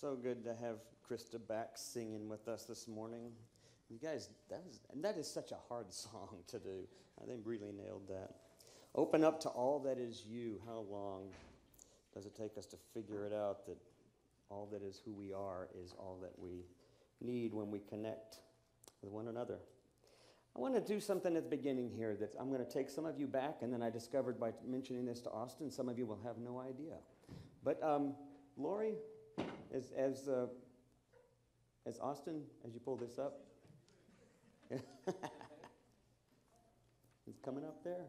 So good to have Krista back singing with us this morning. You guys, that is such a hard song to do. I think really nailed that. Open up to all that is you. How long does it take us to figure it out that all that is who we are is all that we need when we connect with one another? I want to do something at the beginning here that I'm going to take some of you back, and then I discovered by mentioning this to Austin, some of you will have no idea. But Lori, as Austin, as you pull this up, it's coming up there.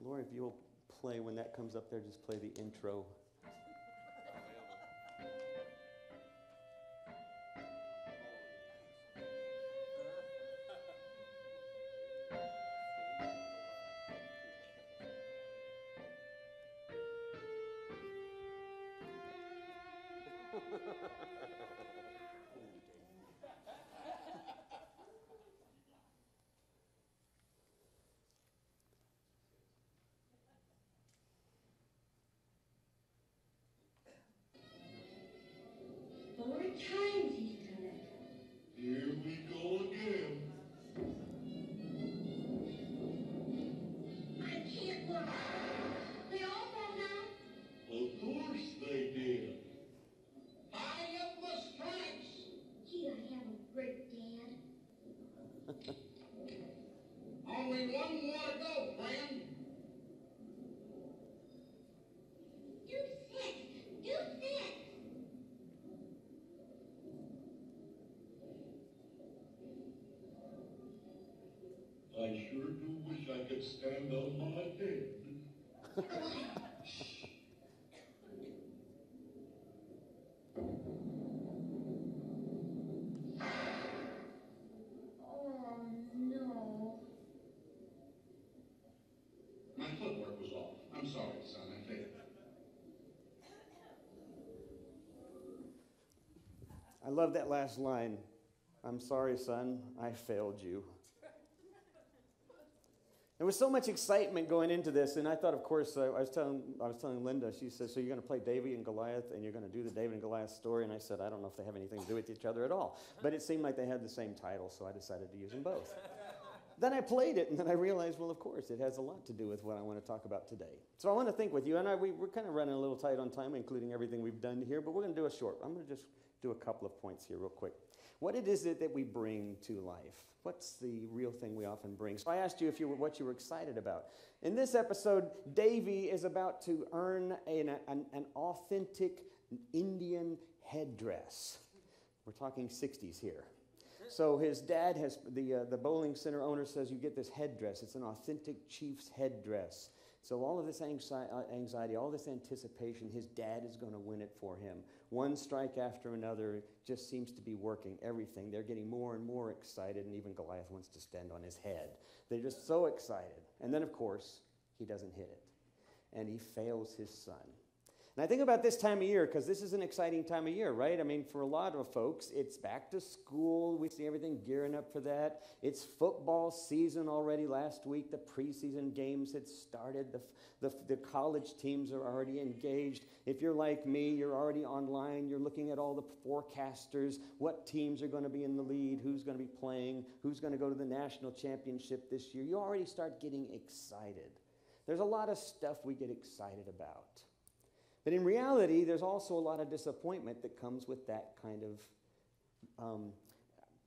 Lori, if you'll play when that comes up there, just play the intro. Times he's done it. Here we go again. I can't look. They all fall down. Of course they did. High up the stripes. Gee, I have a great dad. Only one more to go, friend. Do six. Do six. I sure do wish I could stand on my head. Oh, no. My footwork was off. I'm sorry, son. I failed. I love that last line. I'm sorry, son, I failed you. There was so much excitement going into this, and I thought, of course, I was telling Linda, she says, so you're going to play David and Goliath, and you're going to do the David and Goliath story, and I said, I don't know if they have anything to do with each other at all. But it seemed like they had the same title, so I decided to use them both. Then I played it, and then I realized, well, of course, it has a lot to do with what I want to talk about today. So I want to think with you, and we're kind of running a little tight on time, including everything we've done here, but we're going to do a short. I'm going to just do a couple of points here real quick. What is it that we bring to life? What's the real thing we often bring? So I asked you what you were excited about. In this episode, Davy is about to earn an authentic Indian headdress. We're talking 60s here. So his dad has, the bowling center owner says, you get this headdress. It's an authentic chief's headdress. So all of this anxiety, all this anticipation, his dad is going to win it for him. One strike after another just seems to be working everything. They're getting more and more excited, and even Goliath wants to stand on his head. They're just so excited. And then, of course, he doesn't hit it, and he fails his son. And I think about this time of year, because this is an exciting time of year, right? I mean, for a lot of folks, it's back to school. We see everything gearing up for that. It's football season already. Last week, the preseason games had started. The college teams are already engaged. If you're like me, you're already online. You're looking at all the forecasters, what teams are going to be in the lead, who's going to be playing, who's going to go to the national championship this year. You already start getting excited. There's a lot of stuff we get excited about. But in reality, there's also a lot of disappointment that comes with that kind of,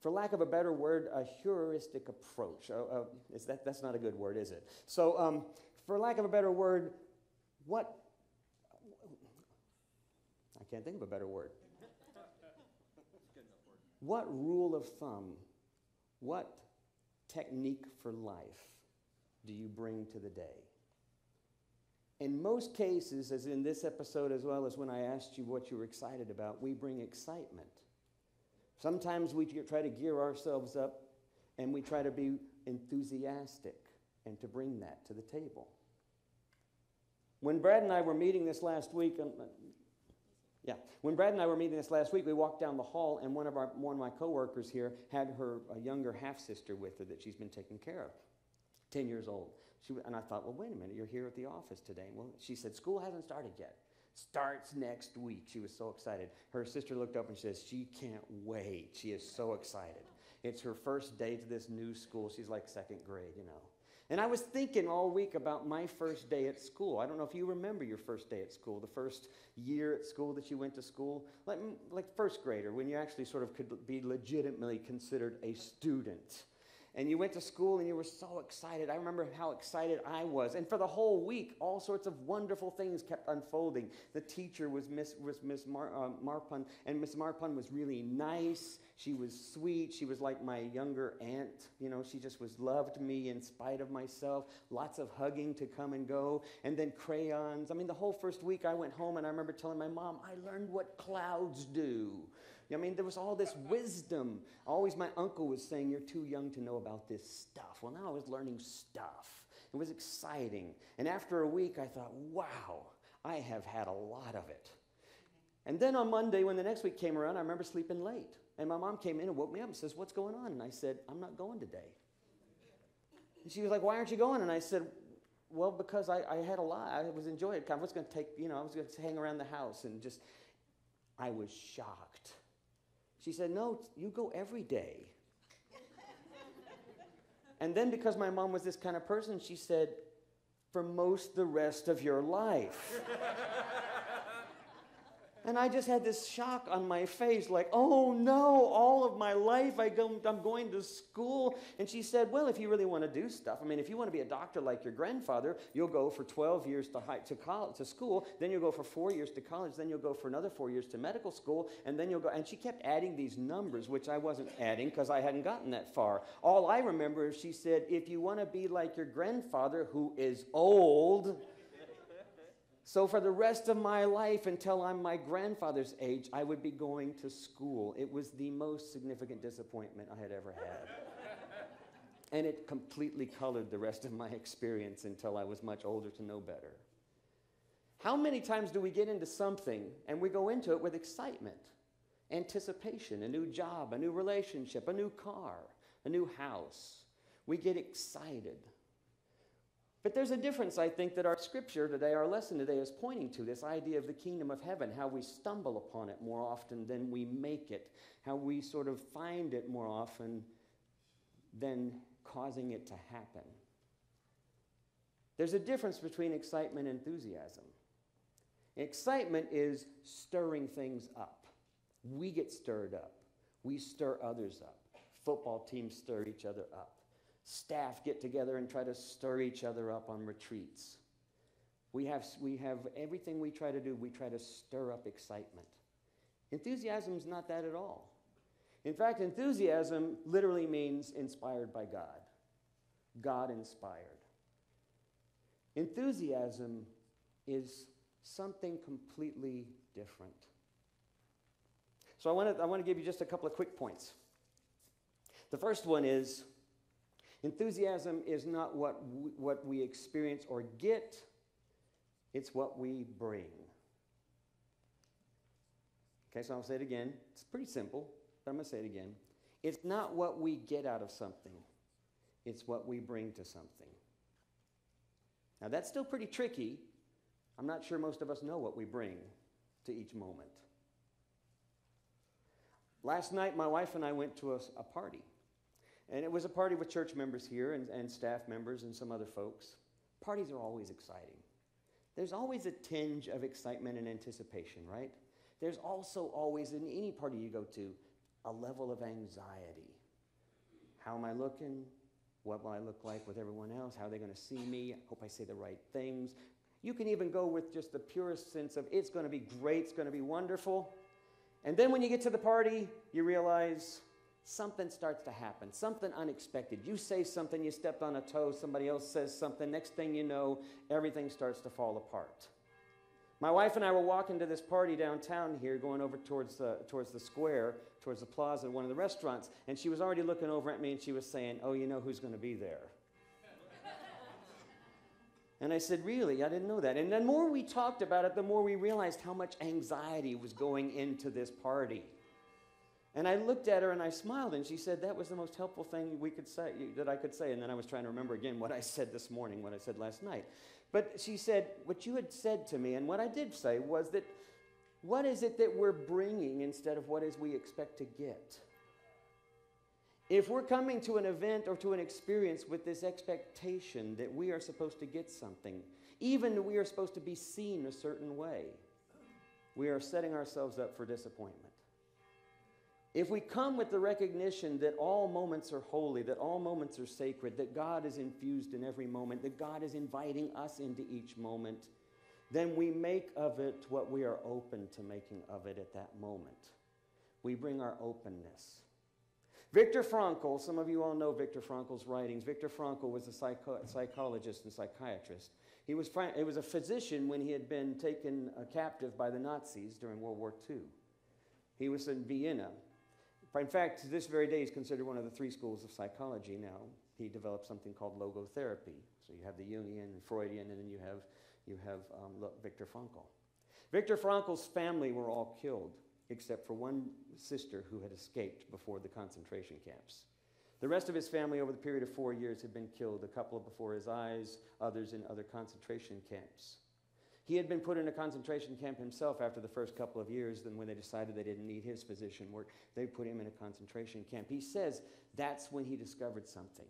for lack of a better word, a heuristic approach. That's not a good word, is it? So for lack of a better word, I can't think of a better word. What rule of thumb, what technique for life do you bring to the day? In most cases, as in this episode as well as when I asked you what you were excited about, we bring excitement. Sometimes we try to gear ourselves up and we try to be enthusiastic and to bring that to the table. When Brad and I were meeting this last week, we walked down the hall, and one of my coworkers here had a younger half-sister with her that she's been taking care of, 10 years old. And I thought, well, wait a minute, you're here at the office today. Well, she said, school hasn't started yet. Starts next week. She was so excited. Her sister looked up and says, she can't wait. She is so excited. It's her first day to this new school. She's like second grade, you know. And I was thinking all week about my first day at school. I don't know if you remember your first day at school, the first year at school that you went to school. Like first grader, when you actually sort of could be legitimately considered a student. And you went to school and you were so excited. I remember how excited I was. And for the whole week, all sorts of wonderful things kept unfolding. The teacher was Miss Marpun, and Miss Marpun was really nice. She was sweet. She was like my younger aunt. You know, she just loved me in spite of myself. Lots of hugging to come and go. And then crayons. I mean, the whole first week I went home and I remember telling my mom, I learned what clouds do. I mean, there was all this wisdom. Always my uncle was saying, you're too young to know about this stuff. Well, now I was learning stuff. It was exciting. And after a week, I thought, wow, I have had a lot of it. And then on Monday, when the next week came around, I remember sleeping late. And my mom came in and woke me up and says, what's going on? And I said, I'm not going today. And she was like, why aren't you going? And I said, well, because I had a lot. I was enjoying it. I was going to take, I was going to hang around the house and just, I was shocked. She said, no, you go every day. And then because my mom was this kind of person, she said, for most the rest of your life. And I just had this shock on my face, like, oh no, all of my life I'm going to school. And she said, well, if you really want to do stuff, I mean, if you want to be a doctor like your grandfather, you'll go for 12 years to school, then you'll go for 4 years to college, then you'll go for another 4 years to medical school, and then you'll go. And she kept adding these numbers, which I wasn't adding because I hadn't gotten that far. All I remember is she said, if you want to be like your grandfather, who is old, so for the rest of my life, until I'm my grandfather's age, I would be going to school. It was the most significant disappointment I had ever had. And it completely colored the rest of my experience until I was much older to know better. How many times do we get into something and we go into it with excitement, anticipation, a new job, a new relationship, a new car, a new house? We get excited. But there's a difference, I think, that our scripture today, our lesson today, is pointing to, this idea of the kingdom of heaven, how we stumble upon it more often than we make it, how we sort of find it more often than causing it to happen. There's a difference between excitement and enthusiasm. Excitement is stirring things up. We get stirred up. We stir others up. Football teams stir each other up. Staff get together and try to stir each other up on retreats. We have everything we try to do, we try to stir up excitement. Enthusiasm is not that at all. In fact, enthusiasm literally means inspired by God. God inspired. Enthusiasm is something completely different. So I want to give you just a couple of quick points. The first one is, enthusiasm is not what we experience or get, it's what we bring. Okay, so I'll say it again. It's pretty simple, but I'm going to say it again. It's not what we get out of something, it's what we bring to something. Now that's still pretty tricky. I'm not sure most of us know what we bring to each moment. Last night, my wife and I went to a party. And it was a party with church members here and staff members and some other folks. Parties are always exciting. There's always a tinge of excitement and anticipation, right? There's also always, in any party you go to, a level of anxiety. How am I looking? What will I look like with everyone else? How are they going to see me? I hope I say the right things. You can even go with just the purest sense of, it's going to be great, it's going to be wonderful. And then when you get to the party, you realize something starts to happen, something unexpected. You say something, you stepped on a toe, somebody else says something, next thing you know, everything starts to fall apart. My wife and I were walking to this party downtown here, going over towards the square, towards the plaza, one of the restaurants, and she was already looking over at me and she was saying, oh, you know who's going to be there? And I said, really? I didn't know that. And the more we talked about it, the more we realized how much anxiety was going into this party. And I looked at her and I smiled, and she said, that was the most helpful thing that I could say. And then I was trying to remember again what I said this morning, what I said last night. But she said, what you had said to me, and what I did say, was that what is it that we're bringing instead of what is we expect to get? If we're coming to an event or to an experience with this expectation that we are supposed to get something, even we are supposed to be seen a certain way, we are setting ourselves up for disappointment. If we come with the recognition that all moments are holy, that all moments are sacred, that God is infused in every moment, that God is inviting us into each moment, then we make of it what we are open to making of it at that moment. We bring our openness. Viktor Frankl, some of you all know Viktor Frankl's writings. Viktor Frankl was a psychologist and psychiatrist. He was a physician when he had been taken captive by the Nazis during World War II. He was in Vienna. In fact, to this very day, he's considered one of the 3 schools of psychology now. He developed something called logotherapy. So you have the Jungian and Freudian, and then you have Viktor Frankl. Viktor Frankl's family were all killed, except for one sister who had escaped before the concentration camps. The rest of his family over the period of 4 years had been killed, a couple before his eyes, others in other concentration camps. He had been put in a concentration camp himself after the first couple of years. Then when they decided they didn't need his physician work, they put him in a concentration camp. He says that's when he discovered something.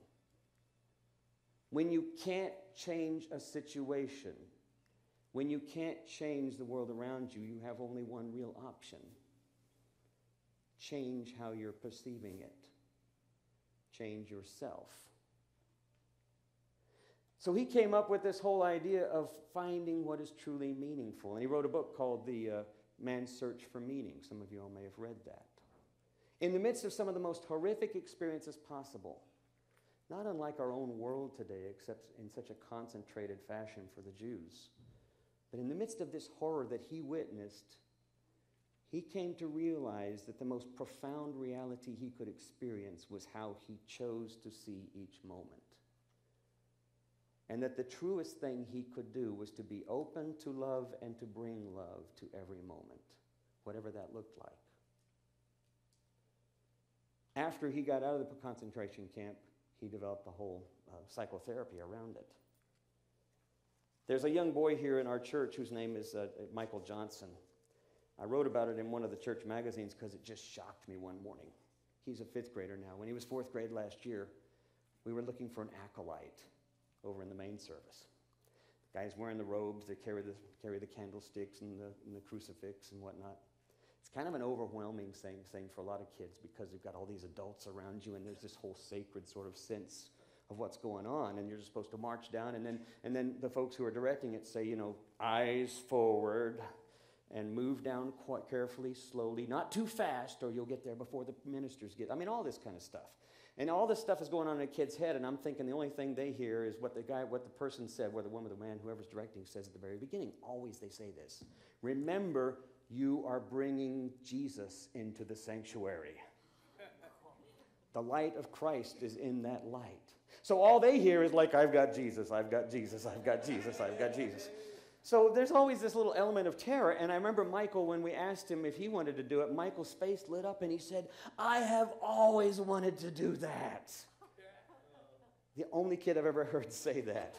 When you can't change a situation, when you can't change the world around you, you have only one real option. Change how you're perceiving it. Change yourself. So he came up with this whole idea of finding what is truly meaningful. And he wrote a book called The Man's Search for Meaning. Some of you all may have read that. In the midst of some of the most horrific experiences possible, not unlike our own world today, except in such a concentrated fashion for the Jews, but in the midst of this horror that he witnessed, he came to realize that the most profound reality he could experience was how he chose to see each moment. And that the truest thing he could do was to be open to love and to bring love to every moment, whatever that looked like. After he got out of the concentration camp, he developed a whole psychotherapy around it. There's a young boy here in our church whose name is Michael Johnson. I wrote about it in one of the church magazines because it just shocked me one morning. He's a 5th grader now. When he was 4th grade last year, we were looking for an acolyte over in the main service. The guys wearing the robes, they carry the candlesticks and the crucifix and whatnot. It's kind of an overwhelming thing for a lot of kids because you've got all these adults around you and there's this whole sacred sort of sense of what's going on, and you're just supposed to march down, and then the folks who are directing it say, eyes forward and move down quite carefully, slowly, not too fast or you'll get there before the ministers get. I mean, all this kind of stuff. And all this stuff is going on in a kid's head, and I'm thinking the only thing they hear is what the person said, whether the woman or the man, whoever's directing, says at the very beginning. Always they say this. Remember, you are bringing Jesus into the sanctuary. The light of Christ is in that light. So all they hear is like, I've got Jesus, I've got Jesus, I've got Jesus, I've got Jesus. So there's always this little element of terror. And I remember Michael, when we asked him if he wanted to do it, Michael's face lit up and he said, I have always wanted to do that. The only kid I've ever heard say that.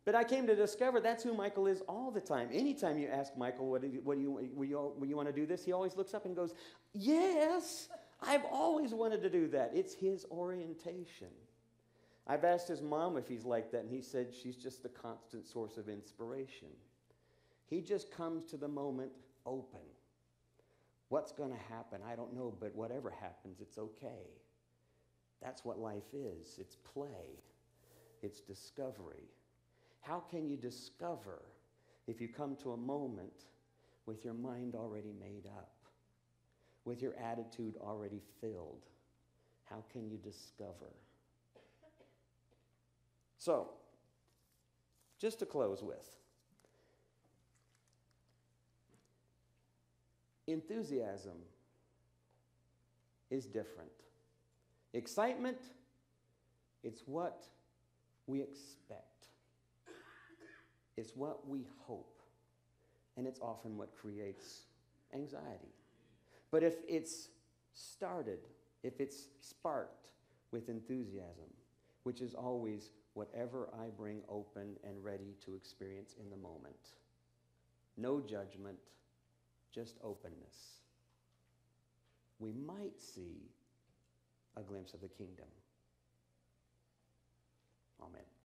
But I came to discover that's who Michael is all the time. Anytime you ask Michael, will you want to do this? He always looks up and goes, yes, I've always wanted to do that. It's his orientation. I've asked his mom if he's like that, and he said she's just the constant source of inspiration. He just comes to the moment open. What's going to happen? I don't know, but whatever happens, it's okay. That's what life is. It's play. It's discovery. How can you discover if you come to a moment with your mind already made up, with your attitude already filled? How can you discover? So, just to close with, enthusiasm is different. Excitement, it's what we expect. It's what we hope. And it's often what creates anxiety. But if it's started, if it's sparked with enthusiasm, which is always whatever I bring open and ready to experience in the moment. No judgment, just openness. We might see a glimpse of the kingdom. Amen.